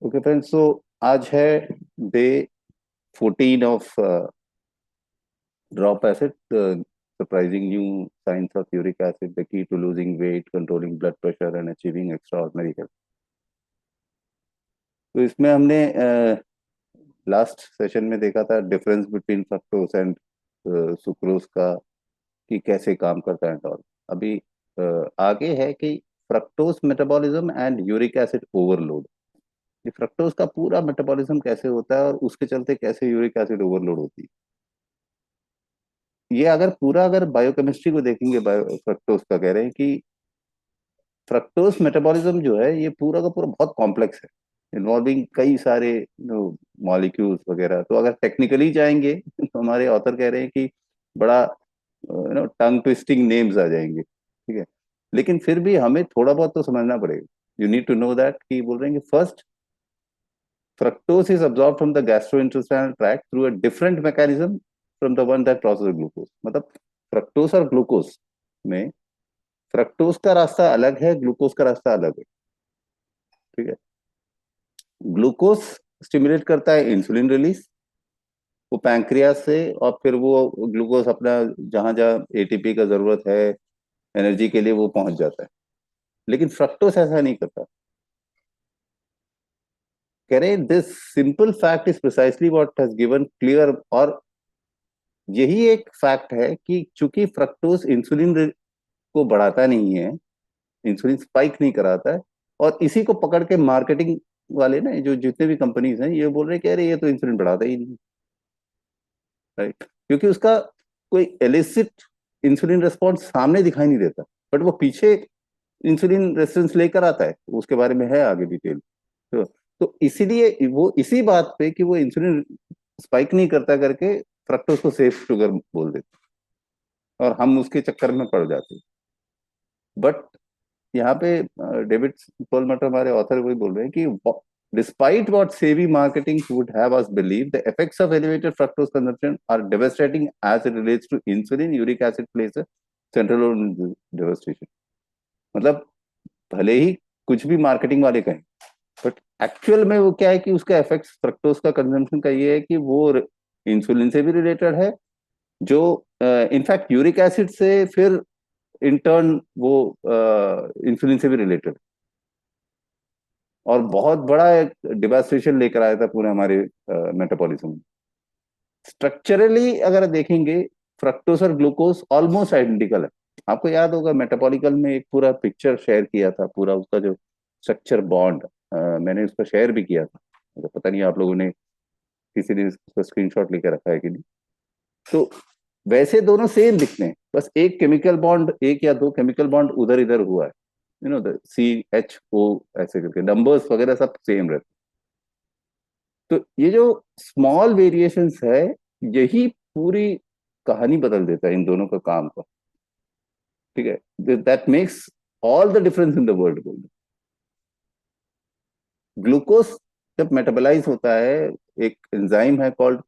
Okay friends, so आज है day 14 of drop acid, surprising new science of uric acid, the key to losing weight, controlling blood pressure and achieving extraordinary health. तो इसमें हमने last session में देखा था difference between fructose and sucrose का, कि कैसे काम करता है एंड ऑल। अभी आगे है कि fructose metabolism and uric acid overload. ये फ्रक्टोज का पूरा मेटाबॉलिज्म कैसे होता है और उसके चलते कैसे यूरिक एसिड ओवरलोड होती है। ये अगर बायोकेमिस्ट्री को देखेंगे, बायो फ्रक्टोज का कह रहे हैं कि फ्रक्टोज मेटाबॉलिज्म जो है ये पूरा का पूरा बहुत कॉम्प्लेक्स है, इन्वॉल्विंग कई सारे मॉलिक्यूल्स वगैरह। तो अगर टेक्निकली जाएंगे तो हमारे ऑथर कह रहे हैं कि बड़ा टंग ट्विस्टिंग नेम्स आ जाएंगे, ठीक है। लेकिन फिर भी हमें थोड़ा बहुत तो समझना पड़ेगा। You need to know that, कि बोल रहे हैं कि first, fructose is absorbed from the gastrointestinal tract through a different mechanism from the one that processes glucose। मतलब फ्रक्टोज और ग्लूकोज में फ्रक्टोज का रास्ता अलग है, ग्लूकोज का रास्ता अलग है, ठीक है। ग्लूकोज स्टिमुलेट करता है इंसुलिन रिलीज, वो पैंक्रियास से, और फिर वो ग्लूकोज अपना जहां जहां एटीपी का जरूरत है एनर्जी के लिए वो पहुंच जाता है। लेकिन फ्रक्टोज ऐसा नहीं करता। कह रहे this simple fact is precisely what has given clear, और यही एक फैक्ट है कि चूंकि फ्रक्टोज इंसुलिन को बढ़ाता नहीं है, इंसुलिन स्पाइक नहीं कराता है, और इसी को पकड़ के मार्केटिंग वाले ना, जो जितने भी कंपनीज हैं, ये बोल रहे हैं कि अरे ये तो इंसुलिन बढ़ाता ही नहीं, राइट। क्योंकि उसका कोई एलिसिट इंसुलिन रिस्पॉन्स सामने दिखाई नहीं देता, बट वो पीछे इंसुलिन रेजिस्टेंस लेकर आता है, उसके बारे में है आगे डिटेल। तो इसीलिए वो इसी बात पे कि वो इंसुलिन स्पाइक नहीं करता करके फ्रक्टोज को सेफ शुगर बोल देते हैं, और हम उसके चक्कर में पड़ जाते हैं। बट यहाँ पे डेविड पोलमटर हमारे ऑथर वही बोल रहे हैं कि despite what savvy marketing would have us believe, the effects of elevated fructose consumption are devastating as it relates to insulin, uric acid plays a central role in devastation. मतलब भले ही कुछ भी मार्केटिंग वाले कहें, बट एक्चुअल में वो क्या है कि उसका इफेक्ट फ्रक्टोज का कंजम्पशन का ये है कि वो इंसुलिन से भी रिलेटेड है, जो इनफैक्ट यूरिक एसिड से फिर इन टर्न वो इंसुलिन से भी रिलेटेड, और बहुत बड़ा एक डिवास्टेशन लेकर आया था पूरे हमारे मेटाबॉलिज्म में। स्ट्रक्चरली अगर देखेंगे, फ्रक्टोज और ग्लूकोज ऑलमोस्ट आइडेंटिकल है। आपको याद होगा मेटाबॉलिकल में एक पूरा पिक्चर शेयर किया था, पूरा उसका जो स्ट्रक्चर बॉन्ड, मैंने उसका शेयर भी किया था। मतलब पता नहीं आप लोगों ने, किसी ने उसका स्क्रीनशॉट लेकर रखा है कि नहीं। तो वैसे दोनों सेम दिखते हैं, बस एक केमिकल बॉन्ड, एक या दो केमिकल बॉन्ड उधर इधर हुआ है, द CHO, ऐसे करके नंबर्स वगैरह सब सेम रहते। तो ये जो स्मॉल वेरिएशंस है, यही पूरी कहानी बदल देता है इन दोनों का काम का, ठीक है। That makes all the difference in the world. Glucose जब मेटाबलाइज होता है, एक एंजाइम है कॉल्ड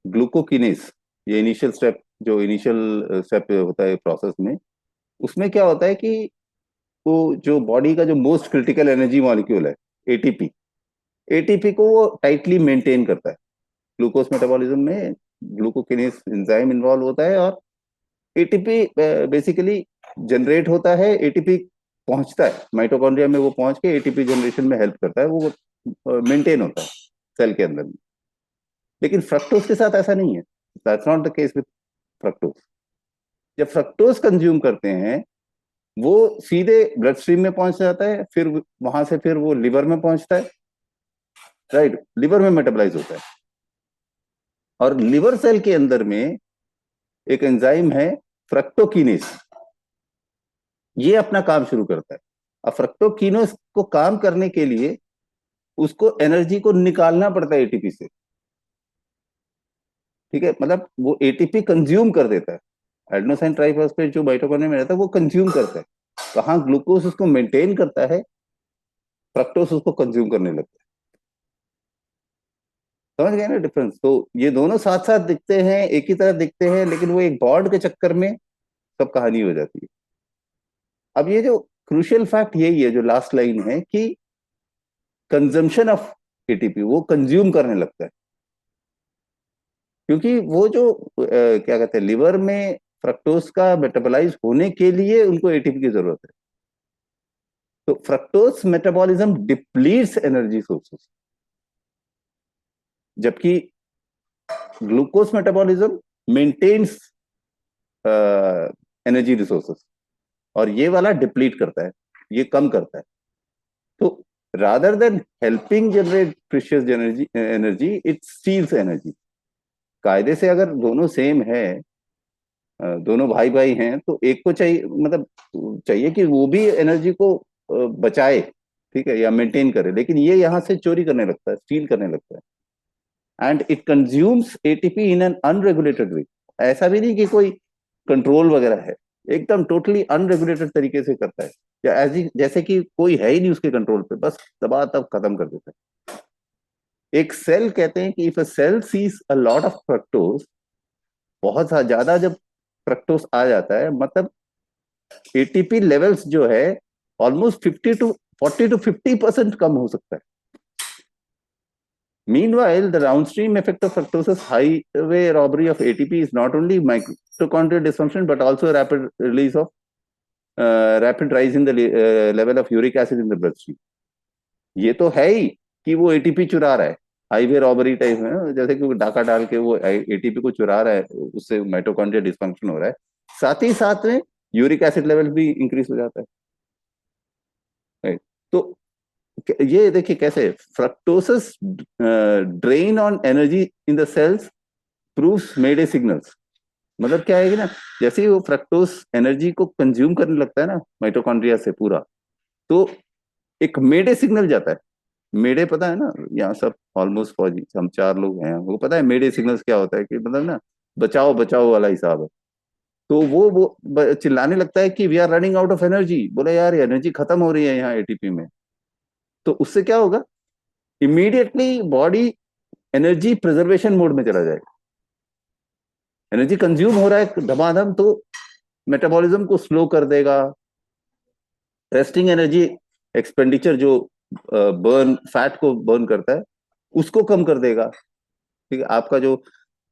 ग्लूकोकिनेस। ये इनिशियल स्टेप, जो इनिशियल स्टेप होता है प्रोसेस में, उसमें क्या होता है कि वो जो बॉडी का जो मोस्ट क्रिटिकल एनर्जी मॉलिक्यूल है, एटीपी, एटीपी को वो टाइटली मेंटेन करता है। ग्लूकोज मेटाबॉलिज्म में ग्लूकोकिनेस एंजाइम इन्वॉल्व होता है, और एटीपी बेसिकली जनरेट होता है, एटीपी पहुंचता है माइटोकॉन्ड्रिया में, वो पहुंच के एटीपी जनरेशन में हेल्प करता है, वो मेंटेन होता है सेल के अंदर में। लेकिन फ्रक्टोज के साथ ऐसा नहीं है, that's not the case with fructose. जब फ्रक्टोज कंज्यूम करते हैं, वो सीधे ब्लड स्ट्रीम में पहुंच जाता है, फिर वहां से फिर वो लिवर में पहुंचता है, राइट। लिवर में मेटाबलाइज होता है, और लिवर सेल के अंदर में एक एंजाइम है फ्रक्टोकिनेस, ये अपना काम शुरू करता है। अब फ्रक्टोकिनेस को काम करने के लिए उसको एनर्जी को निकालना पड़ता है एटीपी से, ठीक है। मतलब वो एटीपी कंज्यूम कर देता है, एडेनोसाइन ट्राइफॉस्फेट जो माइटोकॉन्ड्रिया में रहता है वो कंज्यूम करता है। कहाँ ग्लूकोज उसको मेंटेन करता है, फ्रक्टोज उसको कंज्यूम करने लगता है। समझ गए ना डिफरेंस? तो ये दोनों साथ साथ दिखते हैं, एक ही तरह दिखते हैं, लेकिन वो एक बॉन्ड के चक्कर में सब कहानी हो जाती है। अब ये जो क्रूशियल फैक्ट यही है, जो लास्ट लाइन है, कि कंजम्पशन ऑफ एटीपी, वो कंज्यूम करने लगता है, क्योंकि वो जो क्या कहते हैं, लिवर में फ्रक्टोज का मेटाबोलाइज होने के लिए उनको एटीपी की जरूरत है। तो fructose metabolism depletes energy sources, जबकि glucose metabolism maintains energy resources, और ये वाला डिप्लीट करता है, ये कम करता है। तो rather than helping generate precious energy energy it steals energy. कायदे से अगर दोनों सेम है, दोनों भाई भाई हैं, तो एक को चाहिए, मतलब चाहिए कि वो भी एनर्जी को बचाए, ठीक है, या मेंटेन करे, लेकिन ये यहाँ से चोरी करने लगता है, स्टील करने लगता है। And it consumes ATP in an unregulated way. ऐसा भी नहीं कि कोई कंट्रोल वगैरह है, एकदम टोटली अनरेगुलेटेड तरीके से करता है, या ऐसी जैसे कि कोई है ही नहीं उसके कंट्रोल पे, बस दबा तब खत्म कर देता है। एक सेल, कहते हैं कि if a cell sees a lot of fructose, बहुत ज्यादा जब फ्रक्टोज आ जाता है, मतलब एटीपी लेवल्स जो है ऑलमोस्ट 40 to 50% कम हो सकता है। Meanwhile, the downstream effect of fructose's highway robbery of ATP is not only mitochondrial dysfunction but also a rapid release of rapid rise in the level of uric acid in the bloodstream. ये तो है ही कि वो ATP चुरा रहा है, highway robbery type में, जैसे कि वो डाका डाल के वो एटीपी को चुरा रहा है, उससे माइटोकॉन्ड्रिया डिस्फंक्शन हो रहा है, साथ ही साथ में यूरिक एसिड लेवल भी इंक्रीज हो जाता है, right? तो ये देखिए कैसे fructose's drain on energy in the cells proves mayday signals. मतलब क्या है कि ना, जैसे ही वो फ्रक्टोस एनर्जी को कंज्यूम करने लगता है ना माइटोकॉन्ड्रिया से पूरा, तो एक मेडे सिग्नल जाता है। मेडे पता है ना, यहाँ सब ऑलमोस्ट फौजी, हम चार लोग हैं, वो पता है मेडे सिग्नल्स क्या होता है, कि मतलब ना बचाओ बचाओ वाला हिसाब है। तो वो चिल्लाने लगता है कि we are running out of energy, बोला यार एनर्जी खत्म हो रही है यहाँ एटीपी में। तो उससे क्या होगा, immediately body energy preservation mode में चला जाएगा। एनर्जी कंज्यूम हो रहा है धमाधम, तो मेटाबॉलिज्म को स्लो कर देगा, रेस्टिंग एनर्जी एक्सपेंडिचर जो बर्न फैट को बर्न करता है उसको कम कर देगा, ठीक है, आपका जो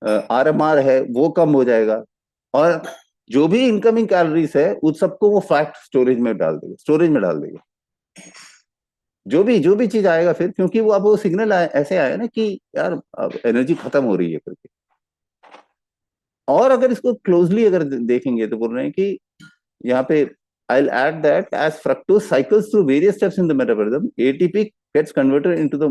आरएमआर है वो कम हो जाएगा, और जो भी इनकमिंग कैलोरीज है उस सबको वो फैट स्टोरेज में डाल देगा, स्टोरेज में डाल देगा। जो भी चीज आएगा फिर, क्योंकि वो अब वो सिग्नल ऐसे आया ना कि यार अब एनर्जी खत्म हो रही है करके। और अगर इसको क्लोजली अगर देखेंगे तो बोल रहे हैं कि यहाँ पे I'll add that as fructose cycles through various steps in the metabolism, ATP gets converted into the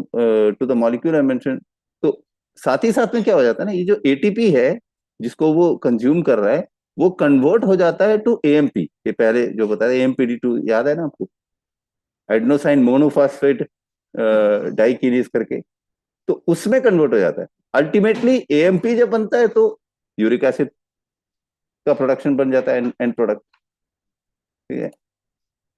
to the molecule I mentioned। तो साथ ही साथ में क्या हो जाता है ना, ये जो एटीपी है जिसको वो कंज्यूम कर रहा है, वो कन्वर्ट हो जाता है टू एएमपी। ये पहले जो बताया एएमपीडी2, याद है ना आपको, एडेनोसाइन मोनोफॉस्फेट डाइकिनेज करके, तो उसमें कन्वर्ट हो जाता है। अल्टीमेटली एएमपी जब बनता है तो यूरिक एसिड का प्रोडक्शन बन जाता है, एंड प्रोडक्ट, ठीक है,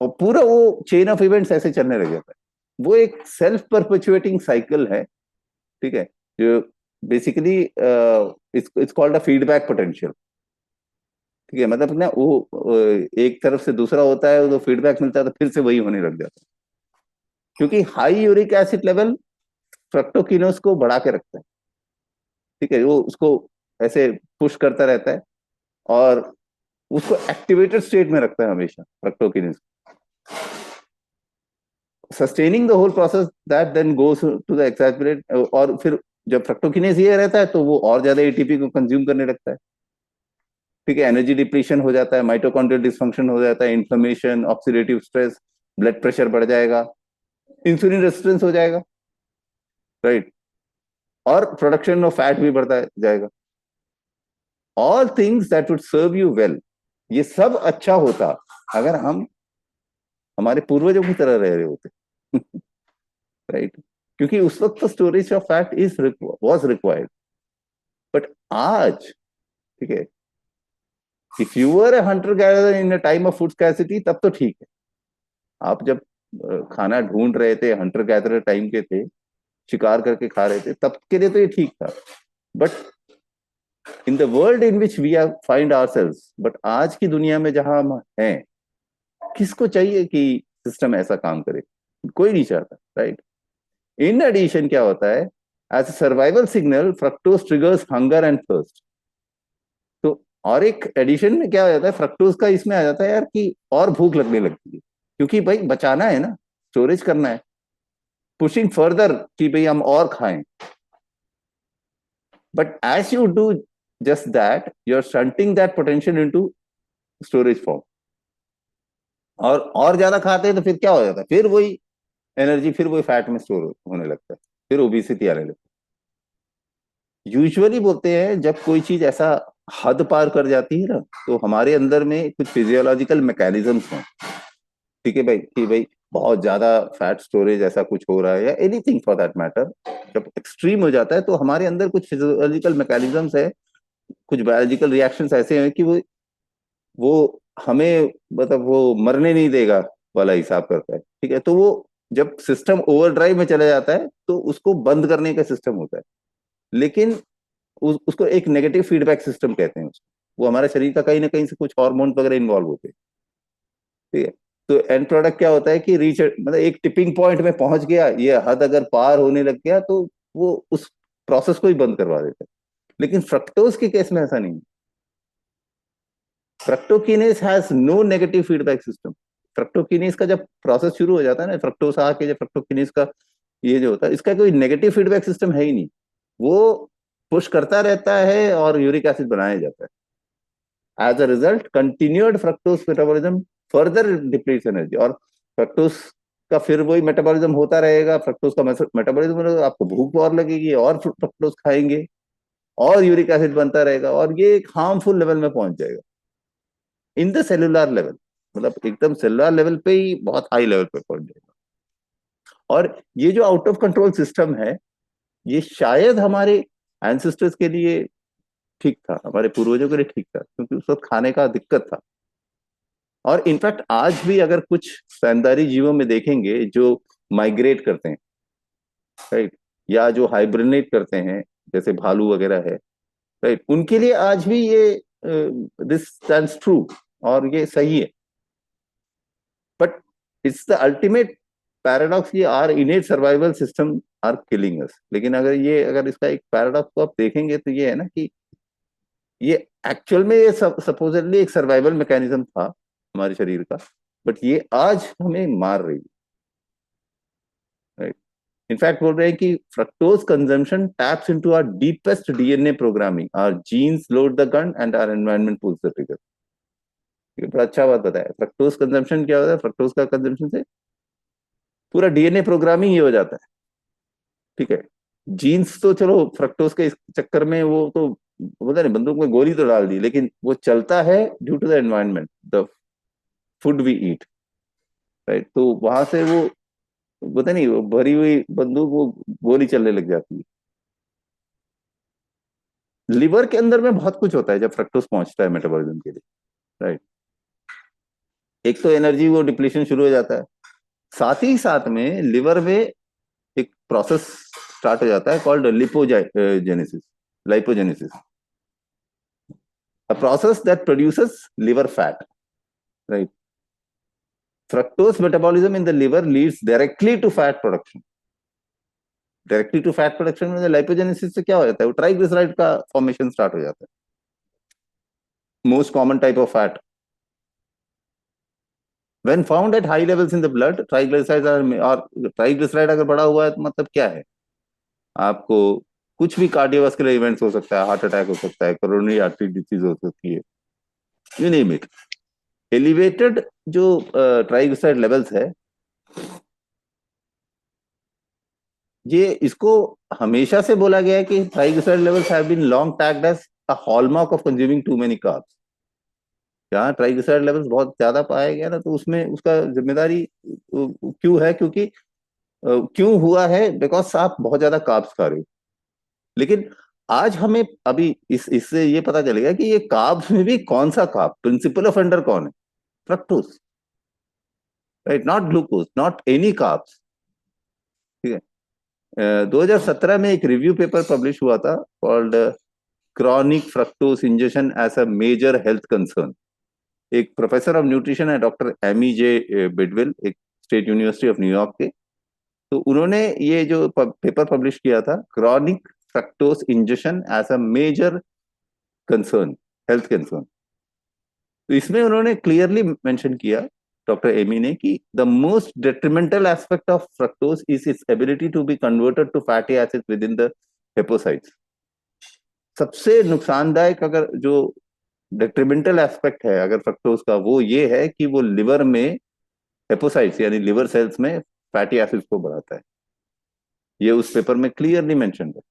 और पूरा वो चेन ऑफ इवेंट्स ऐसे चलने लग जाता है। वो एक सेल्फ परपेचुएटिंग साइकिल है, ठीक है, जो basically it's called a feedback potential, ठीक है, मतलब ना वो एक तरफ से दूसरा होता है, तो फीडबैक मिलता है तो फिर से वही होने लग जाता है, क्योंकि हाई यूरिक एसिड लेवल फ्रक्टोकिनोस को बढ़ा के रखता है, ठीक है, वो उसको ऐसे पुश करता रहता है और उसको एक्टिवेटेड स्टेट में रखता है हमेशा fructokinase, sustaining the whole process that then goes to the exacerbate. और फिर जब फ्रक्टोकिनेज ये रहता है तो वो और ज्यादा एटीपी को कंज्यूम करने लगता है, ठीक है, एनर्जी डिप्लीशन हो जाता है, माइटोकॉन्ड्रियल डिसफंक्शन हो जाता है, inflammation, oxidative stress, blood pressure बढ़ जाएगा, इंसुलिन रेजिस्टेंस हो जाएगा, राइट, और प्रोडक्शन ऑफ फैट भी बढ़ता जाएगा। All things that would serve you well, ये सब अच्छा होता अगर हम हमारे पूर्वजों की तरह रह रहे होते, राइट, क्योंकि उस वक्त तो storage of fat is was required. But आज, ठीक है, if you are a hunter gatherer in a time of food scarcity तब तो ठीक है, आप जब खाना ढूंढ रहे थे, हंटर गैदरर टाइम के थे, शिकार करके खा रहे थे, तब के लिए तो ये ठीक था। But in the world in which we are find ourselves, but आज की दुनिया में जहां हम हैं, किसको चाहिए कि सिस्टम ऐसा काम करे? कोई नहीं चाहता, राइट। इन एडिशन क्या होता है, as a survival signal fructose triggers hunger and thirst. तो और एक एडिशन में क्या हो जाता है, फ्रक्टोज का इसमें आ जाता है यार कि और भूख लगने लगती है, क्योंकि भाई बचाना है ना, स्टोरेज करना है, पुशिंग फर्दर कि भाई हम और खाएं। But as you do just that, you are shunting that potential into storage form. और ज्यादा खाते हैं तो फिर क्या हो जाता है, फिर वही एनर्जी फिर वही फैट में स्टोर होने लगता है, फिर ओबिसिटी आने लगती है। यूजुअली बोलते हैं जब कोई चीज ऐसा हद पार कर जाती है ना, तो हमारे अंदर में कुछ फिजियोलॉजिकल मैकेनिज्म्स हैं, ठीक है भाई, कि भाई बहुत ज्यादा फैट स्टोरेज ऐसा कुछ हो रहा है या एनीथिंग फॉर दैट मैटर, जब एक्सट्रीम हो जाता है तो हमारे अंदर कुछ फिजियोलॉजिकल मैकेनिज्म्स है, कुछ बायोलॉजिकल रिएक्शंस ऐसे हैं कि वो हमें मतलब वो मरने नहीं देगा वाला हिसाब करता है, ठीक है। तो वो जब सिस्टम ओवरड्राइव में चला जाता है तो उसको बंद करने का सिस्टम होता है, लेकिन उसको एक नेगेटिव फीडबैक सिस्टम कहते हैं उसको। वो हमारे शरीर का कहीं ना कहीं से कुछ हार्मोन वगैरह इन्वॉल्व होते हैं, ठीक है। तो एंड प्रोडक्ट क्या होता है कि रीच मतलब एक टिपिंग पॉइंट में पहुंच गया, ये हद अगर पार होने लग गया तो वो उस प्रोसेस को ही बंद करवा देता है। लेकिन फ्रक्टोज के केस में ऐसा नहीं। Fructokinase has no negative feedback system. Fructokinase का जब प्रोसेस शुरू हो जाता है ना, फ्रक्टोज आके जब फ्रक्टोकिनेस का ये जो होता है, इसका कोई नेगेटिव फीडबैक सिस्टम है ही नहीं। वो पुश करता रहता है और यूरिक एसिड बनाया जाता है। As a result continued fructose metabolism further depletes energy, और फ्रक्टोज का फिर वही मेटाबॉलिज्म होता रहेगा। फ्रक्टोज का मेटाबॉलिज्म, आपको भूख और लगेगी और फ्रक्टोज खाएंगे और यूरिक एसिड बनता रहेगा, और ये एक हार्मफुल लेवल में पहुंच जाएगा इन द सेलुलर लेवल, मतलब एकदम सेलुलर लेवल पे ही बहुत हाई लेवल पे पहुंच जाएगा। और ये जो आउट ऑफ कंट्रोल सिस्टम है, ये शायद हमारे एंसेस्टर्स के लिए ठीक था, हमारे पूर्वजों के लिए ठीक था, क्योंकि उस वक्त खाने का दिक्कत था। और इनफैक्ट आज भी अगर कुछ स्तनधारी जीवों में देखेंगे जो माइग्रेट करते हैं, राइट, या जो हाइब्रिनेट करते हैं, जैसे भालू वगैरह है, राइट, उनके लिए आज भी ये दिस स्टैंड्स ट्रू और ये सही है। But it's the ultimate paradox, ये are innate survival system are killing us. लेकिन अगर इसका एक पैराडॉक्स को आप देखेंगे तो ये है ना कि ये एक्चुअल में ये सपोजिटली एक सर्वाइवल मैकेनिज्म था हमारे शरीर का, बट ये आज हमें मार रही है। इनफैक्ट बोल रहे हैं कि fructose consumption taps into our deepest DNA programming, our genes load the gun and our environment pulls the trigger. ये बड़ा अच्छा बात बताया। फ्रक्टोज कंजम्पशन क्या होता है, फ्रक्टोज का कंजम्पशन से पूरा डीएनए प्रोग्रामिंग ही हो जाता है, ठीक है। जीन्स तो चलो फ्रक्टोज के इस चक्कर में वो तो बोलते नहीं, बंदूक में गोली तो डाल दी, लेकिन वो चलता है due to the environment, the food we eat, right. तो वहां से वो बोलते नहीं, वो भरी हुई बंदूक वो गोली चलने लग जाती है। लिवर के अंदर में बहुत कुछ होता है जब फ्रक्टोज पहुंचता है मेटाबॉलिज्म के लिए, राइट। एक तो एनर्जी वो डिप्लीशन शुरू हो जाता है, साथ ही साथ में लिवर में एक प्रोसेस स्टार्ट हो जाता है called lipogenesis, lipogenesis, a process that produces liver fat, right? Fructose metabolism in the liver leads directly to fat production. Directly to fat production में लाइपोजेनेसिस से क्या हो जाता है, वो ट्राइग्लिसराइड का फॉर्मेशन स्टार्ट हो जाता है, most common type of fat. When found at high levels in the blood, triglyceride और ट्राइग्लिसराइड अगर बढ़ा हुआ है तो मतलब क्या है, आपको कुछ भी कार्डियोवास्कुलर इवेंट्स हो सकता है, हार्ट अटैक हो सकता है, कोरोनरी आर्टरी डिसीज हो सकती है, यू नेम इट। एलिवेटेड जो ट्राइग्लिसराइड लेवल्स है, ये इसको हमेशा से बोला गया है कि triglyceride levels have been long tagged as a hallmark of consuming too many carbs. जहाँ ट्राइग्लिसराइड लेवल्स बहुत ज्यादा पाया गया ना, तो उसमें उसका जिम्मेदारी क्यों है, क्योंकि क्यों हुआ है, बिकॉज आप बहुत ज्यादा कार्ब्स खा रहे हो। लेकिन आज हमें अभी इससे ये पता चलेगा कि ये कार्ब्स में भी कौन सा कार्ब, प्रिंसिपल ऑफेंडर कौन है, fructose, right, not glucose, not any carbs, ठीक है। 2017 में एक रिव्यू पेपर पब्लिश हुआ था called chronic fructose ingestion as a major health concern. एक प्रोफेसर ऑफ न्यूट्रिशन है, डॉक्टर एमी जे बिडविल, एक स्टेट यूनिवर्सिटी ऑफ न्यूयॉर्क के। तो उन्होंने ये जो पेपर पब्लिश किया था, chronic fructose ingestion as a major concern, health concern. तो इसमें उन्होंने क्लियरली मेंशन किया, डॉक्टर एमी ने, कि the most detrimental aspect of fructose is its ability to be converted to fatty acid within the hepatocytes. सबसे नुकसानदायक अगर जो डेट्रिमेंटल एस्पेक्ट है अगर फ्रक्टोज का, वो ये है कि वो लिवर में हेपोसाइट्स यानी लिवर सेल्स में फैटी एसिड्स को बढ़ाता है। ये उस पेपर में क्लियरली मेंशन है।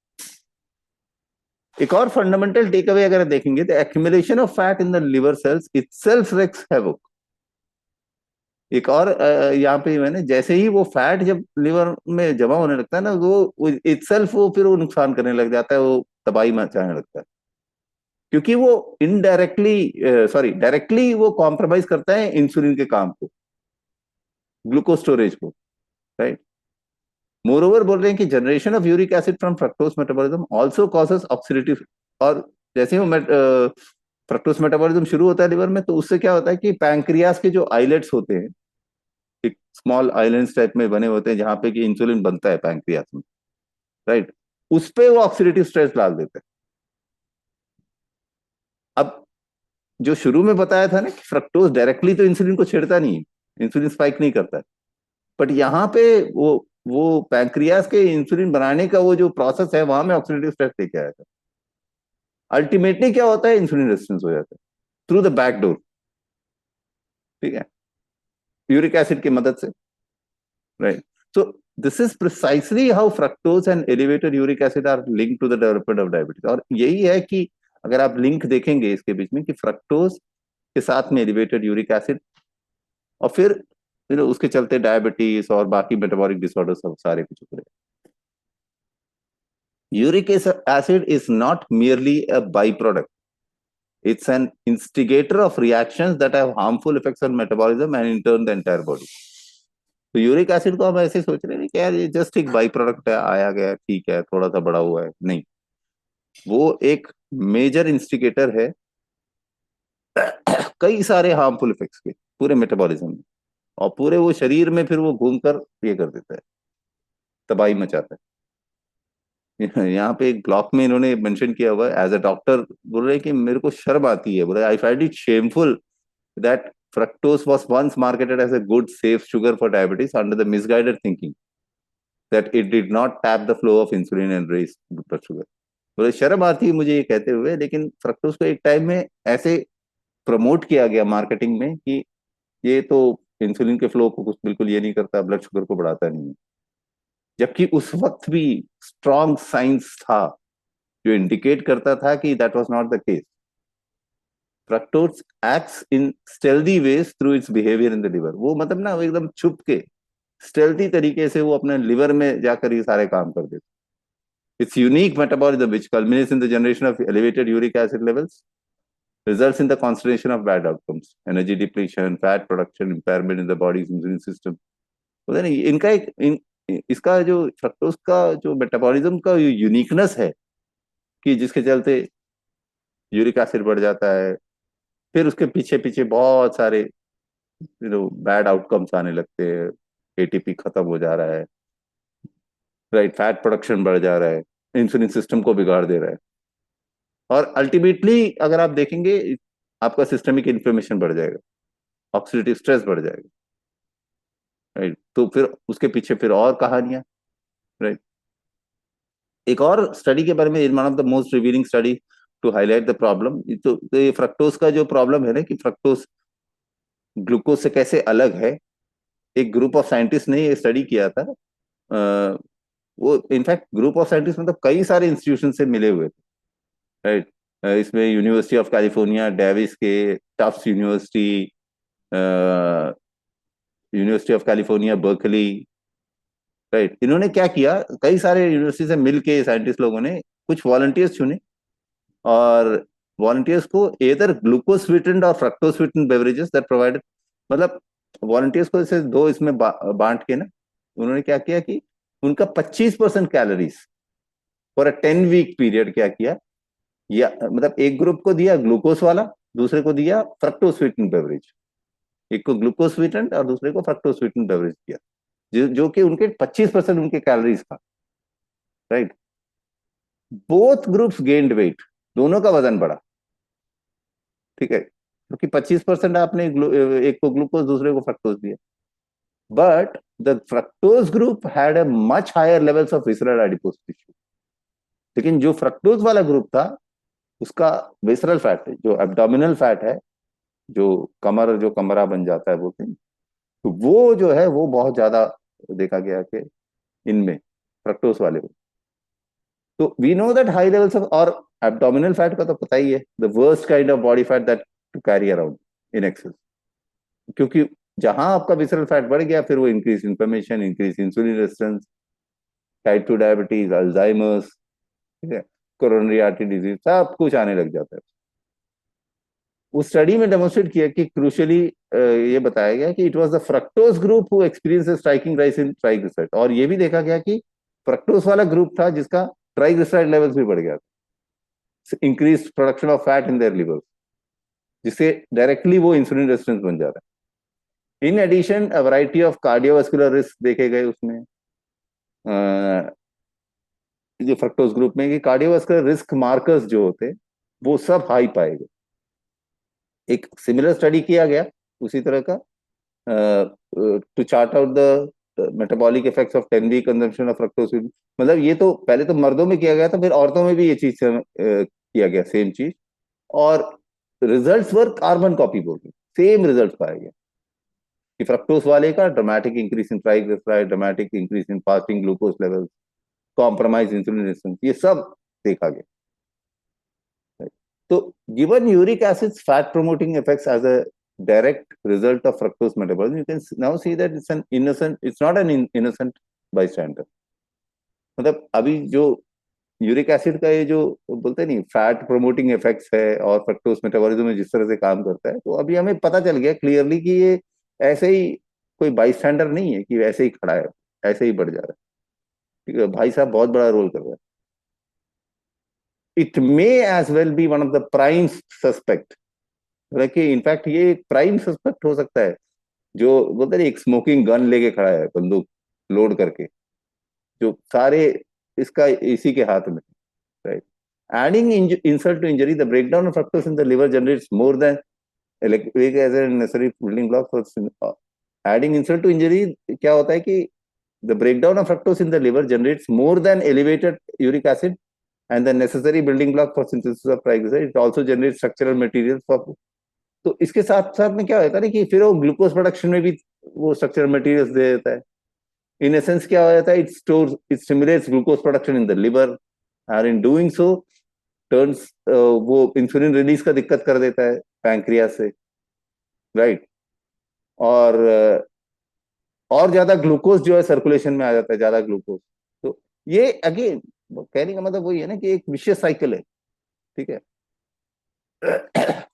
एक और फंडामेंटल टेक अवे अगर देखेंगे तो accumulation of fat in the liver cells itself wreaks havoc. एक और यहाँ पे मैंने, जैसे ही वो फैट जब लिवर में जमा होने लगता है ना, वो इटसेल्फ वो फिर वो नुकसान करने लग जाता है, वो तबाही मचाने लगता है, क्योंकि वो इनडायरेक्टली सॉरी डायरेक्टली वो कॉम्प्रोमाइज करता है इंसुलिन के काम को, ग्लूकोज स्टोरेज को, राइट। मोर ओवर बोल रहे हैं कि generation of uric acid from fructose metabolism also causes oxidative. और जैसे ही वो फ्रक्टोज मेटाबॉलिज्म शुरू होता है लिवर में, तो उससे क्या होता है कि पैंक्रियास के जो आइलेट्स होते हैं, एक स्मॉल आइलैंड्स टाइप में बने होते हैं जहां पे कि इंसुलिन बनता है पैंक्रियास में, राइट, उस पे वो ऑक्सीडेटिव स्ट्रेस डाल देते हैं। अब जो शुरू में बताया था ना कि फ्रक्टोज डायरेक्टली तो इंसुलिन को छेड़ता नहीं है, इंसुलिन स्पाइक नहीं करता है, बट यहाँ पे वो पैंक्रियास के इंसुलिन बनाने का वो जो प्रोसेस है, वहां में ऑक्सीडेटिव स्ट्रेस लेके आया था। अल्टीमेटली क्या होता है, इंसुलिन रेजिस्टेंस हो जाता है थ्रू द बैक डोर, ठीक है, यूरिक एसिड की मदद से, right. So this is precisely how fructose and elevated uric acid are linked to the development of diabetes. और यही है कि अगर आप लिंक देखेंगे इसके बीच में, कि फ्रक्टोज के साथ में एलिवेटेड यूरिक एसिड, और फिर उसके चलते डायबिटीज और बाकी मेटाबॉलिक डिसऑर्डर सब सारे कुछ उतरे। Uric acid is not merely a by product, it's an instigator of reactions that have harmful effects on metabolism and in turn the entire body। तो यूरिक एसिड को हम ऐसे सोच रहे हैं कि यार ये जस्ट एक बाई प्रोडक्ट है, आया गया, ठीक है, थोड़ा सा बड़ा हुआ है, नहीं, वो एक मेजर इंस्टिगेटर है कई सारे हार्मफुल इफेक्ट्स के पूरे मेटाबॉलिज्म में, और पूरे वो शरीर में फिर वो घूमकर ये कर देता है, तबाही मचाता है। यहाँ पे एक ब्लॉक में इन्होंने मेंशन किया हुआ है, एज अ डॉक्टर बोल रहे हैं कि मेरे को शर्म आती है, बोले I find it shameful that fructose was once marketed as a good safe sugar for diabetes under the misguided thinking that it did not tap the flow of insulin and raise blood sugar। बोले शर्म आती है मुझे ये कहते हुए, लेकिन fructose को एक टाइम में ऐसे प्रमोट किया गया मार्केटिंग में कि ये तो इंसुलिन के फ्लो को कुछ बिल्कुल ये नहीं करता, ब्लड शुगर को बढ़ाता नहीं है, जबकि उस वक्त भी स्ट्रॉन्ग साइंस था जो इंडिकेट करता था कि that was not the case. Fructose acts in stealthy ways through its behaviour in the liver. वो मतलब ना, वो एकदम छुप के स्टेल्दी तरीके से वो अपने लिवर में जाकर ये सारे काम कर देते। It's unique metabolism which कल्मिनेट्स in the generation of elevated uric acid levels results in the constellation of bad outcomes, energy depletion, fat production, impairment in the body's insulin system। तो नहीं, इनका इसका जो फ्रक्टोज का जो मेटाबॉलिज्म का uniqueness है कि जिसके चलते यूरिक एसिड बढ़ जाता है, फिर उसके पीछे पीछे बहुत सारे बैड आउटकम्स आने लगते हैं, एटीपी खत्म हो जा रहा है, राइट, फैट प्रोडक्शन बढ़ जा रहा है, इंसुलिन सिस्टम को बिगाड़ दे रहा है, और अल्टीमेटली अगर आप देखेंगे आपका सिस्टमिक इन्फ्लेमेशन बढ़ जाएगा, ऑक्सीडेटिव स्ट्रेस बढ़ जाएगा, राइट। तो फिर उसके पीछे फिर और कहानियां, राइट। एक और स्टडी के बारे में, one of the most revealing study to highlight the problem, तो ये फ्रक्टोज का जो प्रॉब्लम है ना, कि फ्रक्टोज ग्लूकोज से कैसे अलग है, एक ग्रुप ऑफ साइंटिस्ट ने ये स्टडी किया था। वो इनफैक्ट ग्रुप ऑफ साइंटिस्ट मतलब कई सारे इंस्टीट्यूशन से मिले हुए थे, राइट। इसमें यूनिवर्सिटी ऑफ कैलिफोर्निया डेविस के, Tufts university, university of California Berkeley, right. इन्होंने क्या किया, कई सारे यूनिवर्सिटी से मिलके साइंटिस्ट लोगों ने कुछ वॉलंटियर्स चुने, और वॉलंटियर्स को एदर ग्लूकोज स्वीटेंड और fructose sweetened beverages that provided, मतलब वॉलंटियर्स को इसे दो इसमें बांट के ना, उन्होंने क्या किया कि उनका 25% calories for a 10 week period क्या किया, या मतलब एक ग्रुप को दिया ग्लूकोज वाला, दूसरे को दिया फ्रक्टोज स्वीटेंड बेवरेज, एक को ग्लूकोज स्वीटेंड और दूसरे को फ्रक्टोज स्वीटेंड बेवरेज दिया, जो कि उनके 25% उनके कैलोरीज था, right. Both groups gained wait, दोनों का वजन बढ़ा, ठीक है, क्योंकि 25% आपने एक को ग्लूकोज दूसरे को फ्रक्टोज दिया। But the fructose group had a much higher levels of visceral adipose tissue. लेकिन जो फ्रक्टोज वाला ग्रुप था, उसका विसरल फैट, जो एब्डोमिनल फैट है, जो कमर, जो कमरा बन जाता है बोलते हैं, तो वो जो है वो बहुत ज्यादा देखा गया कि इनमें फ्रक्टोज वाले को। तो we know that high levels of, और एब्डोमिनल फैट का तो पता ही है, the worst kind of body fat that to carry around in excess. क्योंकि जहां आपका विसरल फैट बढ़ गया, फिर वो increase inflammation, increase insulin resistance, type 2 diabetes, Alzheimer's, ठीक है, कोरोनरी आर्टरी डिजीज, सब कुछ आने लग जाता है। उस स्टडी में डेमोन्स्ट्रेट किया कि क्रूशियली ये बताया गया कि it was the fructose group who experience striking rise in triglyceride, और ये भी देखा गया कि फ्रक्टोज वाला ग्रुप था जिसका ट्राइग्लिसराइड लेवल्स भी बढ़ गया, increase production of fat in their liver, जिससे डायरेक्टली वो इंसुलिन रेजिस्टेंस बन जाता है। In addition a variety of cardiovascular risk देखे गए उसमें, जो फ्रक्टोज ग्रुप में, कि कार्डियोवास्कुलर रिस्क मार्कर्स जो होते वो सब हाई पाए गए। एक सिमिलर स्टडी किया गया उसी तरह का, to chart out the metabolic effects of 10 week consumption of fructose. मतलब ये तो पहले तो मर्दों में किया गया था, फिर औरतों में भी ये चीज किया गया, सेम चीज, और रिजल्ट्स वर कार्बन कॉपी बोल रहे, सेम रिजल्ट पाया गया कि फ्रक्टोज वाले का dramatic increase in triglyceride, dramatic increase in fasting glucose level, compromise insulin resistance, ये सब देखा गया। तो given uric acid's fat promoting effects as a direct result of fructose metabolism, you can now see that it's not an innocent bystander. मतलब अभी जो uric acid का ये जो बोलते नहीं फैट प्रोमोटिंग इफेक्ट्स है और फ्रक्टोज मेटाबॉलिज्म में जिस तरह से काम करता है, तो अभी हमें पता चल गया क्लियरली कि ये ऐसे ही कोई बाईस्टैंडर नहीं है कि ऐसे ही खड़ा है, ऐसे ही बढ़ जा रहा है, ठीक है, भाई साहब बहुत बड़ा रोल कर रहा है। It may as well be one of the prime suspect, कि इनफैक्ट ये एक प्राइम सस्पेक्ट हो सकता है, जो बोलते हैं एक स्मोकिंग गन लेके खड़ा है, बंदूक लोड करके, जो सारे इसका इसी के हाथ में, right. Adding insult to injury, the breakdown of fructose in the liver generates more than electric as a necessary building block for adding insult to injury. क्या होता है कि the breakdown of fructose in the liver generates more than elevated uric acid and the necessary building block for synthesis of triglycerides. It also generates structural materials for, तो इसके साथ साथ में क्या होता है ना कि फिर वो ग्लूकोज प्रोडक्शन में भी वो स्ट्रक्चरल मटेरियल्स दे देता है। इन एसेंस क्या हो जाता है, it stimulates glucose production in the liver, और इन डूइंग सो टर्न्स वो इंसुलिन रिलीज का दिक्कत कर देता है पैंक्रियास से, राइट। और ज्यादा ग्लूकोज जो है सर्कुलेशन में आ जाता है, ज्यादा ग्लूकोज। तो ये अगेन कहने का मतलब वही है ना कि एक विशियस साइकिल है, ठीक है।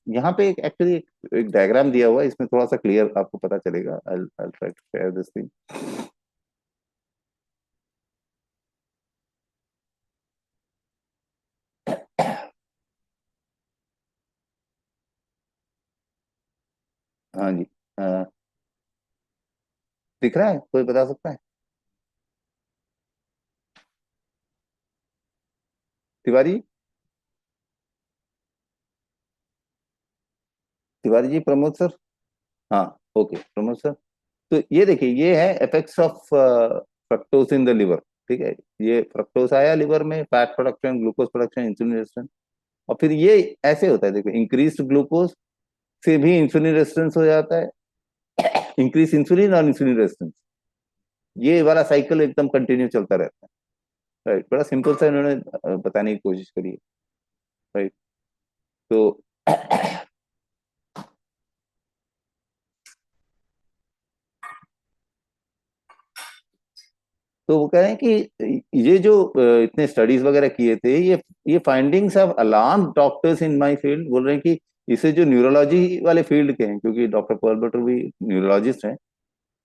यहाँ पे एक्चुअली एक डायग्राम दिया हुआ है, इसमें थोड़ा सा क्लियर आपको पता चलेगा। I'll try to share this thing. हाँ जी, दिख रहा है, कोई बता सकता है? तिवारी, तिवारी जी, प्रमोद सर। हाँ, ओके, प्रमोद सर। तो ये देखिए, ये है effects of fructose in the liver, ठीक है। ये फ्रक्टोज आया लिवर में, fat production, glucose production, insulin resistance, और फिर ये ऐसे होता है, देखो, इंक्रीज ग्लूकोज से भी इंसुलिन रेजिस्टेंस हो जाता है, इंक्रीज इंसुलिन और इंसुलिन रेजिस्टेंस, ये वाला साइकिल एकदम कंटिन्यू चलता रहता है, राइट। बड़ा सिंपल सा इन्होंने बताने की कोशिश करी है, राइट। तो तो वो कह रहे हैं कि ये जो इतने स्टडीज वगैरह किए थे, ये findings have alarm doctors in my field. बोल रहे हैं कि इसे जो न्यूरोलॉजी वाले फील्ड के हैं, क्योंकि डॉक्टर पर्ल बटर भी न्यूरोलॉजिस्ट हैं,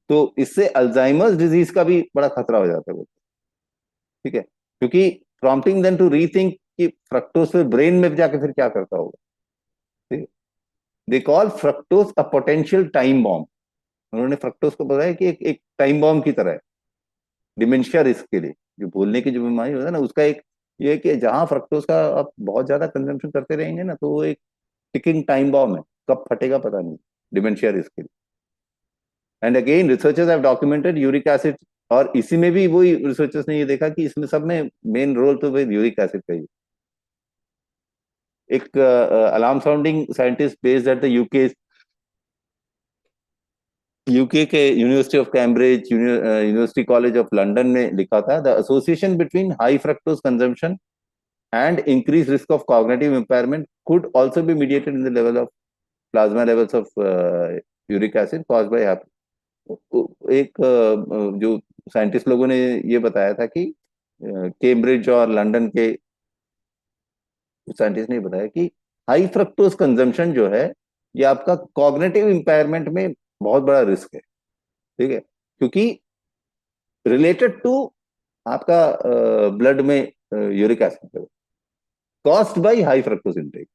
तो इससे अल्जाइमर्स डिजीज का भी बड़ा खतरा हो जाता है, ठीक है, क्योंकि प्रॉम्प्टिंग देम टू रीथिंक कि फ्रक्टोज फिर ब्रेन में जाके फिर क्या करता होगा, ठीक है। They call fructose a potential time bomb. उन्होंने फ्रक्टोज को बताया कि एक टाइम बॉम्ब की तरह है, डिमेंशिया रिस्क के लिए, जो भूलने की जो बीमारी होता है ना, उसका एक ये है कि जहां फ्रक्टोज का आप बहुत ज्यादा कंजम्पशन करते रहेंगे ना, तो वो एक टिकिंग टाइम बॉम्ब है, कब फटेगा पता नहीं, डिमेंशिया रिस्क के लिए। And again researchers have documented uric acid, और इसी में भी वही रिसर्चर्स ने ये देखा कि इसमें सब में मेन रोल तो वही यूरिक एसिड का ही। एक alarm sounding scientist based at the UK के university of Cambridge, university college of London में लिखा था, the association between high fructose consumption and increased risk of cognitive impairment could also be mediated in the level of plasma levels of uric acid caused by एक जो scientist लोगों ने ये बताया था कि कैम्ब्रिज और लंदन के साइंटिस्ट ने बताया कि हाई फ्रक्टोज कंजम्पशन जो है, ये आपका कॉग्निटिव इंपायरमेंट में बहुत बड़ा रिस्क है। ठीक है, क्योंकि रिलेटेड टू आपका ब्लड में uric acid level caused by high fructose intake.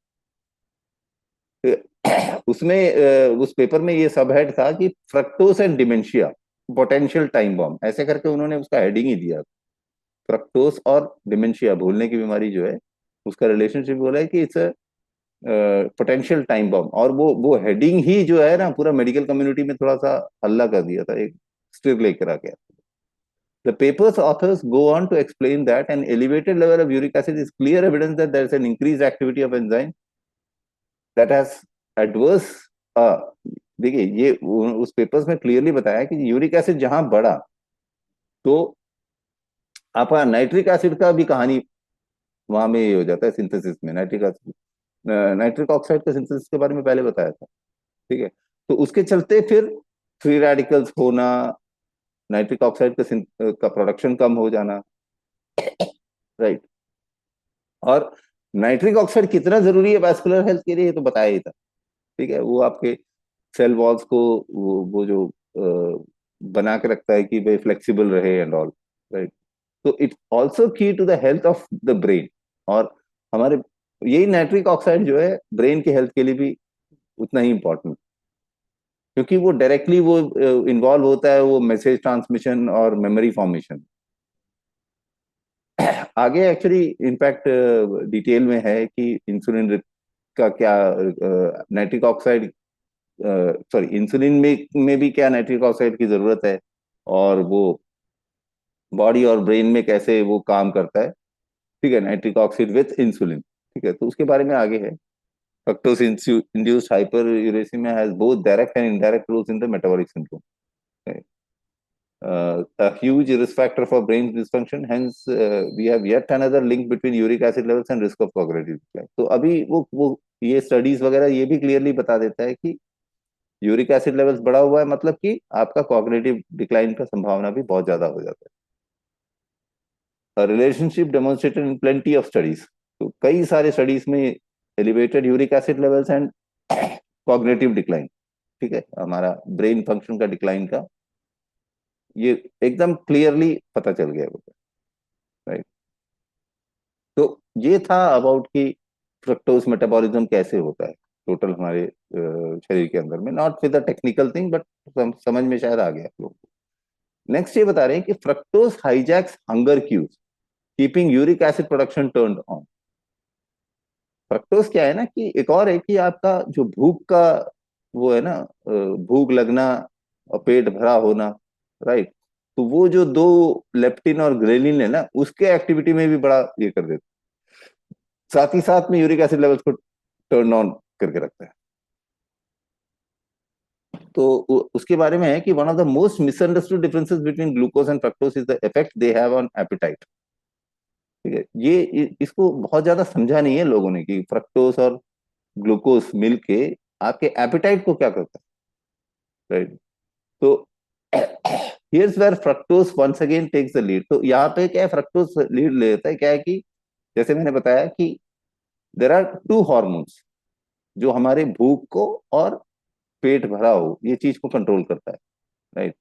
उसमें उस पेपर में ये सब हेड था कि fructose and dementia potential time bomb, ऐसे करके उन्होंने उसका हेडिंग ही दिया। फ्रक्टोस और डिमेंशिया, भूलने की बीमारी जो है, उसका रिलेशनशिप बोला है कि इट्स पोटेंशियल टाइम बॉम्ब। और वो हेडिंग ही जो है ना, पूरा मेडिकल कम्युनिटी में थोड़ा सा हल्ला कर दिया था, एक स्टिर लेकर आ गया। The paper's authors go on to explain that an elevated level of uric acid is clear evidence that there is an increased activity of enzyme that has adverse देखिए ये उस पेपर्स में क्लियरली बताया कि uric acid जहां बढ़ा, तो आपका नाइट्रिक एसिड का भी कहानी वहां में ये हो जाता है सिंथेसिस में। नाइट्रिक एसिड, नाइट्रिक ऑक्साइड का सिंथेसिस के बारे में पहले बताया था। ठीक है, तो उसके चलते फिर फ्री रेडिकल्स होना, नाइट्रिक ऑक्साइड का प्रोडक्शन कम हो जाना, राइट। और नाइट्रिक ऑक्साइड कितना जरूरी है वैस्कुलर हेल्थ के लिए, ये तो बताया ही था। ठीक है, वो आपके सेल वॉल्स को वो जो बना के रखता है कि भाई फ्लेक्सिबल रहे एंड ऑल, राइट। तो it's also key to the health of the brain. और हमारे यही नाइट्रिक ऑक्साइड जो है ब्रेन की हेल्थ के लिए भी उतना ही इंपॉर्टेंट, क्योंकि वो डायरेक्टली वो इन्वॉल्व होता है वो मैसेज ट्रांसमिशन और मेमोरी फॉर्मेशन। आगे एक्चुअली इनफैक्ट डिटेल में है कि इंसुलिन का क्या, नाइट्रिक ऑक्साइड, सॉरी इंसुलिन में भी क्या नाइट्रिक ऑक्साइड की जरूरत है, और वो बॉडी और ब्रेन में कैसे वो काम करता है। ठीक है, नाइट्रिक ऑक्साइड विथ इंसुलिन। ठीक है, तो उसके बारे में आगे है। Fructose induced hyperuricemia has both direct and indirect roles in the metabolic syndrome, a huge risk factor for brain dysfunction. Hence, we have yet another link between uric acid levels and risk of cognitive decline. तो अभी वो ये studies वगैरह ये भी clearly बता देता है कि यूरिक एसिड लेवल्स बढ़ा हुआ है, मतलब कि आपका कॉग्निटिव डिक्लाइन का संभावना भी बहुत ज्यादा हो जाता है। Relationship demonstrated in plenty of studies, तो कई सारे स्टडीज में elevated uric acid levels and cognitive decline, ठीक है, हमारा ब्रेन फंक्शन का डिक्लाइन का ये एकदम क्लियरली पता चल गया, राइट। तो ये था अबाउट कि फ्रक्टोज मेटाबॉलिज्म कैसे होता है टोटल हमारे शरीर के अंदर में, not with the technical thing but समझ में शायद आ गया आप लोग को। नेक्स्ट ये बता रहे हैं कि fructose hijacks hunger cues keeping uric acid production turned on. Fructose क्या है ना, कि एक और है कि आपका जो भूख का वो है ना, भूख लगना और पेट भरा होना, राइट। तो वो जो दो लेप्टिन और ग्रेलिन है ना, उसके एक्टिविटी में भी बड़ा ये कर देता है, साथ ही साथ में यूरिक एसिड लेवल्स को टर्न ऑन करके रखता है। तो उसके बारे में है कि one of the most misunderstood differences between glucose and fructose is the effect they have on appetite. ठीक है, ये इसको बहुत ज्यादा समझा नहीं है लोगों ने कि फ्रक्टोज और ग्लूकोज मिलके आपके एपेटाइट को क्या करता है, राइट। तो here's where fructose once again takes the lead. तो यहाँ पे क्या है, फ्रक्टोज लीड लेता है, क्या है कि जैसे मैंने बताया कि देर आर टू हॉर्मोन्स जो हमारे भूख को और पेट भरा हो ये चीज को कंट्रोल करता है, राइट।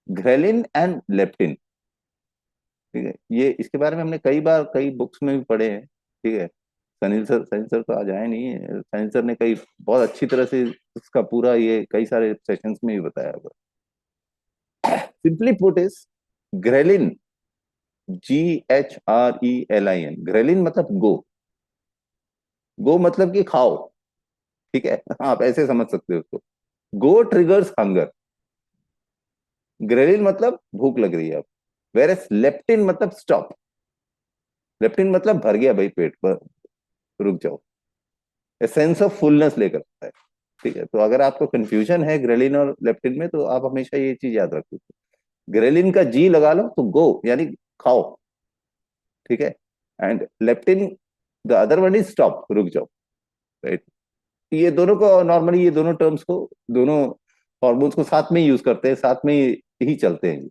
ग्रेलिन एंड लेप्टिन, ठीक है, ये इसके बारे में हमने कई बार कई बुक्स में भी पढ़े हैं। ठीक है, सनील सर तो आज आए नहीं है, सनील सर ने कई बहुत अच्छी तरह से इसका पूरा ये कई सारे सेशंस में भी बताया होगा। Simply put is ghrelin, GHRELIN, ghrelin मतलब गो। गो मतलब कि खाओ, ठीक है, आप ऐसे समझ सकते हो उसको। गो ट्रिगर्स हंगर, ग्रेलिन मतलब भूख लग रही है आप, वेरस लेप्टिन मतलब स्टॉप। लेप्टिन मतलब भर गया भाई पेट पर, रुक जाओ। सेंस ऑफ फुलनेस लेकर आता है, ठीक है। तो अगर आपको कंफ्यूजन है ग्रेलिन और लेप्टिन में, तो आप हमेशा ये चीज याद रखो, ग्रेलिन का जी लगा लो तो गो यानी खाओ, ठीक है। And leptin, the other one is stop, रुक जाओ, राइट। ये दोनों को नॉर्मली, ये दोनों टर्म्स को, दोनों हॉर्मोन्स को साथ में यूज करते हैं, साथ में ही चलते हैं।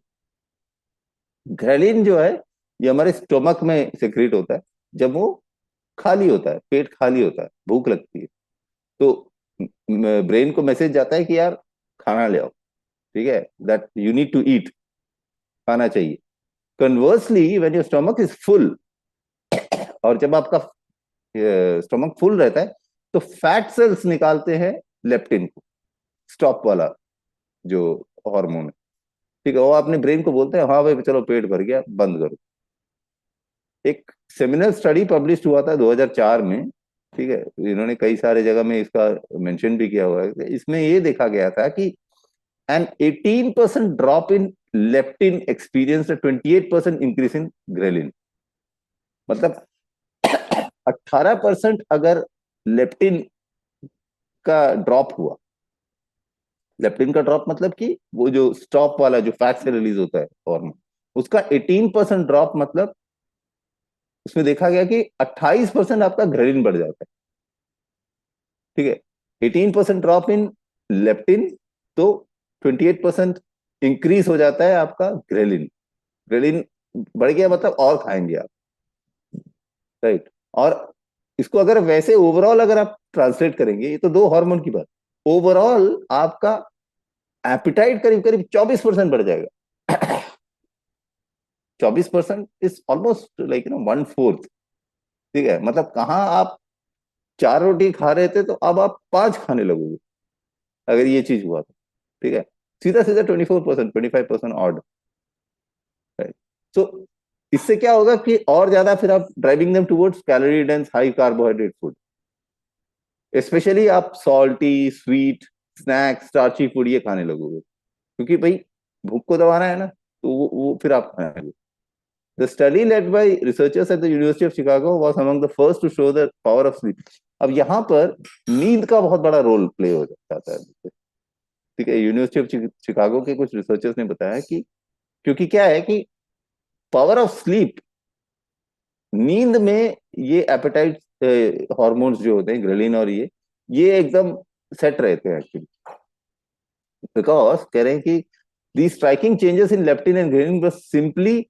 ग्रेलिन जो है ये हमारे स्टोमक में सिक्रीट होता है जब वो खाली होता है, पेट खाली होता है, भूख लगती है, तो ब्रेन को मैसेज जाता है कि यार खाना ले आओ, ठीक है, that you need to eat, खाना चाहिए। Conversely when your stomach is full, और जब आपका स्टोमक फुल रहता है, तो फैट सेल्स निकालते हैं लेप्टिन को, स्टॉप वाला जो हार्मोन है, ठीक है। वो अपने ब्रेन को बोलते हैं हाँ भाई चलो पेट भर गया, बंद करो। एक सेमिनल स्टडी पब्लिश हुआ था 2004 में, ठीक है, इन्होंने कई सारे जगह में इसका मेंशन भी किया हुआ है। इसमें ये देखा गया था कि an 18% drop in leptin experience 28% increase in ghrelin. मतलब 18% अगर लेप्टिन का ड्रॉप हुआ, लेप्टिन का ड्रॉप मतलब कि वो जो स्टॉप वाला जो फैट से रिलीज होता है हार्मोन, उसका 18% ड्रॉप मतलब उसमें देखा गया कि 28% आपका ग्रेलिन बढ़ जाता है, ठीक है। 18% ड्रॉप इन लेप्टिन, तो 28% इंक्रीज हो जाता है आपका ग्रेलिन। ग्रेलिन बढ़ गया मतलब और खाएंगे आप, राइट। और इसको अगर वैसे ओवरऑल अगर आप ट्रांसलेट करेंगे, ये तो दो हार्मोन की बात, ओवरऑल आपका एपिटाइट करीब करीब 24% बढ़ जाएगा। 24% इज ऑलमोस्ट लाइक 1/4, ठीक है। मतलब कहाँ आप 4 रोटी खा रहे थे तो अब आप 5 खाने लगोगे, अगर ये चीज हुआ तो, ठीक है। सीधा सीधा 24%, 25% ऑड, राइट। सो इससे क्या होगा कि और ज्यादा फिर आप driving them towards calorie dense high carbohydrate food, specially आप salty sweet snacks starchy food ये खाने लगोगे, क्योंकि भाई भूख को दबाना है ना, तो वो फिर आप खाएंगे। The study led by researchers at the University of Chicago was among the first to show the power of sleep. अब यहाँ पर नींद का बहुत बड़ा रोल प्ले हो जाता है, ठीक है। यूनिवर्सिटी ऑफ शिकागो के कुछ रिसर्चर्स ने बताया कि क्योंकि क्या है कि पावर ऑफ स्लीप, नींद में ये एपेटाइट हॉर्मोन्स जो होते हैं ग्रेलिन और ये एकदम सेट रहते हैं एक्चुअली, बिकॉज कह रहे हैं कि the striking changes in leptin and ghrelin बस simply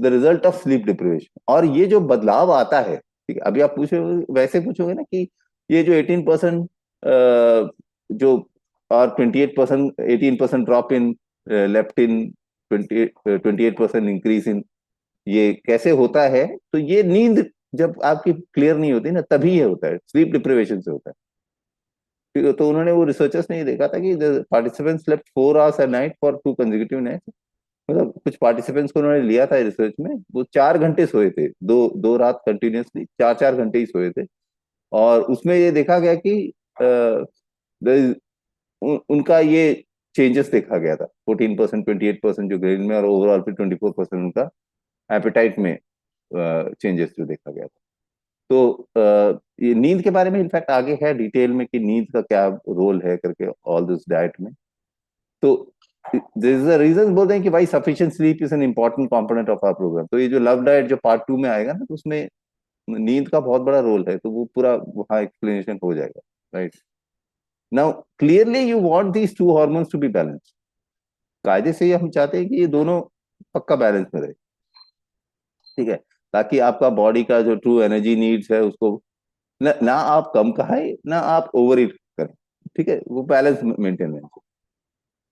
the result of sleep deprivation. और ये जो बदलाव आता है, ठीक है, अभी आप पूछो, वैसे पूछोगे ना कि ये जो 18% जो, और 28%, 18% ड्रॉप इन लेप्टिन, 28% इंक्रीज इन, ये कैसे होता है, तो ये नींद जब आपकी क्लियर नहीं होती ना, तभी ये होता है, स्लीप डिप्रिवेशन से होता है, ठीक है। तो उन्होंने, वो रिसर्चर्स ने ये देखा था कि participants slept 4 hours a night for 2 consecutive nights। मतलब कुछ पार्टिसिपेंट्स को उन्होंने लिया था रिसर्च में, वो 4 घंटे सोए थे, दो दो रात कंटिन्यूअसली 4 4 घंटे ही सोए थे। और उसमें ये देखा गया कि उनका ये चेंजेस देखा गया था, 14%, 28% जो ग्रेन में, और ओवरऑल फिर 24% उनका एपेटाइट में चेंजेस जो देखा गया था। तो ये नींद के बारे में इनफैक्ट आगे है डिटेल में कि नींद का क्या रोल है करके ऑल दिस डाइट में। तो दिस इज द रीजन बोलते हैं कि भाई sufficient sleep is an important component of our program. तो ये जो लव डाइट जो पार्ट 2 में आएगा ना, तो उसमें नींद का बहुत बड़ा रोल है, तो वो पूरा वहाँ एक्सप्लेनेशन हो जाएगा, right. Now clearly you want these two hormones to be balanced, कायदे से हम चाहते हैं कि ये दोनों पक्का बैलेंस में रहे, ठीक है, ताकि आपका बॉडी का जो ट्रू एनर्जी नीड्स है उसको ना आप कम खाए ना आप ओवर ईट करें, ठीक है, वो बैलेंस मेंटेन है।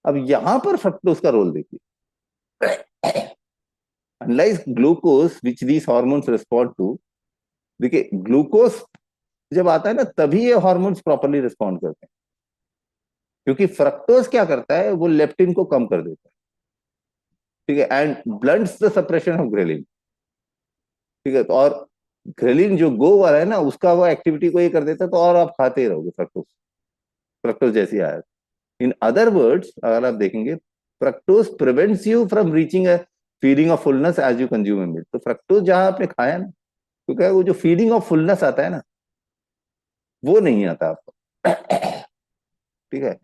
अब यहां पर फ्रक्टोज का रोल देखिए। Unlike glucose which these hormones respond to, देखिए ग्लूकोज जब आता है ना, तभी ये हॉर्मोन्स प्रॉपरली रिस्पॉन्ड करते हैं, क्योंकि फ्रक्टोज क्या करता है, वो लेप्टिन को कम कर देता है, ठीक है, and blunts the suppression of ghrelin. ठीक है, तो और ग्रेलिन जो गो वाला है ना, उसका वो एक्टिविटी को ये कर देता है, तो और आप खाते ही रहोगे फ्रक्टोज, फ्रक्टोज जैसी आयत। इन अदर वर्ड्स अगर आप देखेंगे, fructose prevents you from reaching a feeling of fullness as you consume milk. तो फ्रक्टोज जहां आपने खाया ना, तो क्या है, वो जो फीलिंग ऑफ फुलनेस आता है ना, वो नहीं आता आपको। ठीक है,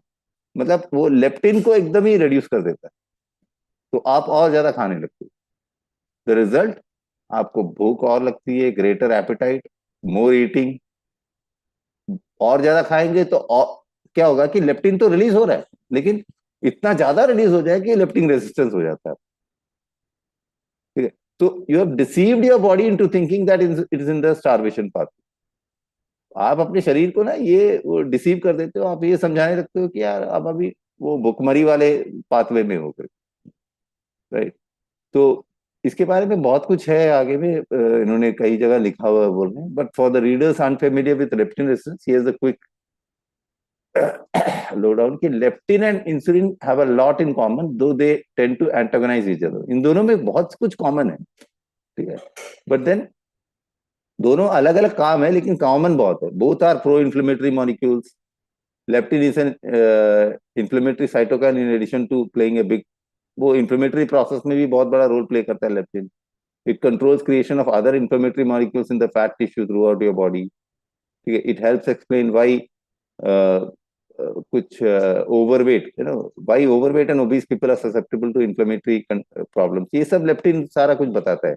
मतलब वो लेप्टिन को एकदम ही रिड्यूस कर देता है, तो आप और ज्यादा खाने लगते हो। द रिजल्ट, आपको भूख और लगती है, ग्रेटर एपेटाइट, मोर ईटिंग। और ज्यादा खाएंगे तो और क्या होगा कि लेप्टिन तो रिलीज हो रहा है, लेकिन इतना ज्यादा रिलीज हो जाए कि लेप्टिन रेजिस्टेंस हो जाता है। ठीक है, तो you have deceived your body into thinking that it is in the starvation path. आप अपने शरीर को ना ये वो डिसीव कर देते हो, आप ये समझाने लगते हो कि यार अब अभी वो भुखमरी वाले पाथवे में हो गए। राइट। तो इसके बारे में बहुत कुछ है आगे में, इन्होंने कई जगह लिखा हुआ है बोल रहे हैं, but for the readers unfamiliar with leptin resistance, here is a quick low down कि leptin and insulin have a lot in common, though they tend to antagonise each other. इन दोनों में बहुत कुछ कॉमन है। ठीक है, बट देन दोनों अलग अलग काम है, लेकिन कॉमन बहुत है। Both are pro inflammatory molecules. Leptin is an inflammatory cytokine in addition to playing a big, वो इन्फ्लेमेटरी प्रोसेस में भी बहुत बड़ा रोल प्ले करता है leptin. It controls creation of other inflammatory molecules in the fat tissue throughout your body. ठीक है, it helps explain why कुछ overweight, you know, why overweight and obese people are susceptible to inflammatory problems. ये सब leptin सारा कुछ बताता है,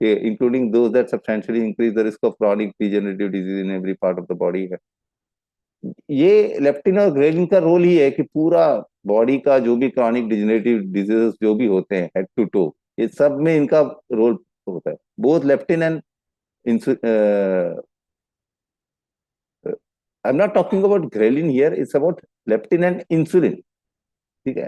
including those that substantially increase the risk of chronic degenerative disease in every part of the body है। ये leptin और ghrelin का रोल ही है कि पूरा बॉडी का जो भी क्रॉनिक डिजेनरेटिव डिजीजेस जो भी होते हैं हेड टू टो, ये सब में इनका रोल होता है। Both leptin and I am not talking about ghrelin here, it's about leptin and insulin. ठीक है,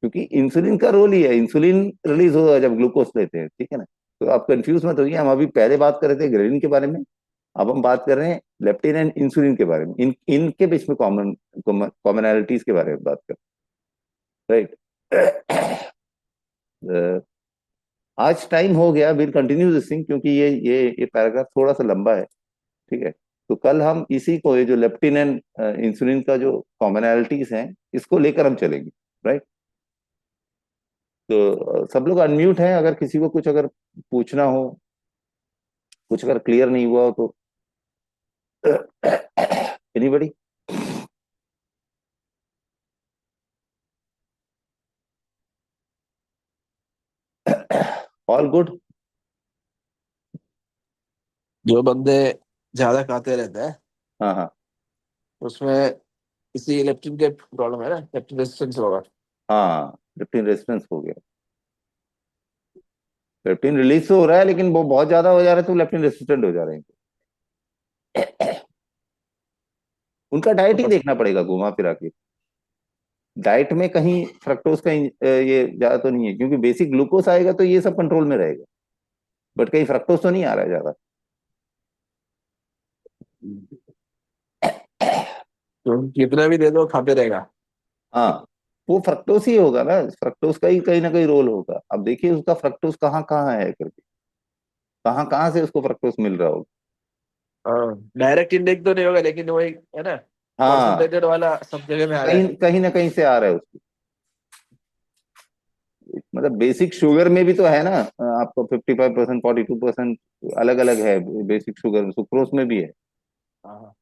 क्योंकि इंसुलिन का रोल ही है, इंसुलिन रिलीज होगा जब ग्लूकोज लेते हैं। ठीक है ना, तो आप कंफ्यूज मत होइए, हम अभी पहले बात कर रहे थे ग्रेलिन के बारे में, अब हम बात कर रहे हैं लेप्टिन एंड इंसुलिन के बारे में, इनके बीच में कॉमनैलिटीज के बारे में बात कर। राइट। आज टाइम हो गया, विल कंटिन्यू दिस थिंग, क्योंकि ये पैराग्राफ थोड़ा सा लंबा है। ठीक है, तो कल हम इसी को, ये जो लेप्टिन एंड इंसुलिन का जो कॉमनैलिटीज हैं, इसको लेकर हम चलेंगे। राइट। तो सब लोग अनम्यूट हैं, अगर किसी को कुछ अगर पूछना हो, कुछ अगर क्लियर नहीं हुआ हो तो एनीबडी। All good. जो बंदे ज्यादा खाते रहते हैं हाँ हाँ। उसमें इसी लेप्टिन के प्रॉब्लम है ना, लेप्टिन रेजिस्टेंस होगा। हाँ, लेप्टिन रेजिस्टेंस हो गया, लेप्टिन रिलीज तो हो रहा है, लेकिन वो बहुत ज्यादा हो जा रहा है, तो लेप्टिन रेसिस्टेंट हो जा रहे हैं। उनका तो डाइट ही बस देखना पड़ेगा घुमा फिरा के। डाइट में कहीं फ्रक्टोज का ये ज्यादा तो नहीं है, क्योंकि बेसिक ग्लूकोज आएगा तो ये सब कंट्रोल में रहेगा, बट कहीं फ्रक्टोज तो नहीं आ रहा है ज्यादा। तो कितना भी दे दो खाते रहेगा। हाँ, वो फ्रक्टोज ही होगा ना, फ्रक्टोज का ही कहीं ना कहीं रोल होगा। अब देखिए उसका फ्रक्टोज कहाँ कहाँ है करके, कहाँ कहाँ से उसको फ्रक्टोज मिल रहा होगा। हाँ, डायरेक्ट इनटेक तो नहीं होगा, लेकिन वही है ना, हाँ, कॉन्सेंट्रेटेड वाला सब जगह में आ रहा कहीं है। कहीं ना कहीं से आ रहा है उसको। मतलब बेसिक शुगर में भी तो है ना, आपको 55%, 42% अलग अलग है बेसिक शुगर, सुक्रोज में भी है। हाँ।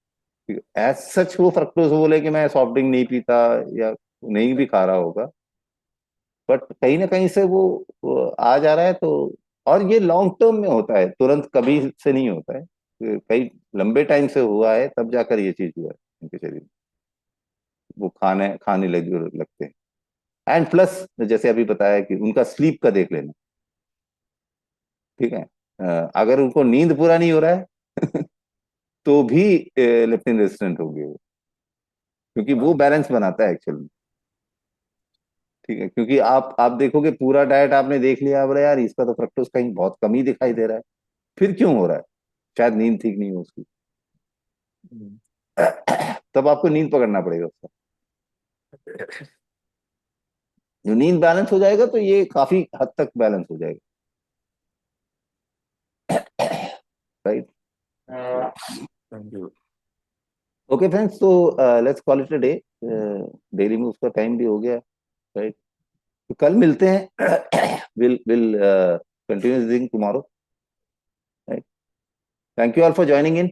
एज सच वो फ्रक्टोज बोले कि मैं सॉफ्ट ड्रिंक नहीं पीता या नहीं भी खा रहा होगा, बट कहीं ना कहीं से वो आ जा रहा है। तो और ये लॉन्ग टर्म में होता है, तुरंत कभी से नहीं होता है, कई लंबे टाइम से हुआ है, तब जाकर ये चीज हुआ है उनके शरीर में, वो खाने खाने लगते हैं। एंड प्लस जैसे अभी बताया कि उनका स्लीप का देख लेना। ठीक है, अगर उनको नींद पूरा नहीं हो रहा है तो भी लेप्टिन रेजिस्टेंट होंगे वो, क्योंकि वो हाँ। बैलेंस बनाता है एक्चुअली। ठीक है, क्योंकि आप देखोगे पूरा डाइट आपने देख लिया, बोले यार इसका तो फ्रक्टोज कहीं बहुत कम ही दिखाई दे रहा है, फिर क्यों हो रहा है? शायद नींद ठीक नहीं हो उसकी। हम्म। तब आपको नींद पकड़ना पड़ेगा उसका। यूनिन बैलेंस हो जाएगा तो ये काफी हद तक बैलेंस हो जाएगा, right? Thank you. Okay friends, तो let's call it a day. Daily में उसका टाइम भी हो गया, राइट? तो कल मिलते हैं। Will continue this thing tomorrow, right? Thank you all for joining in.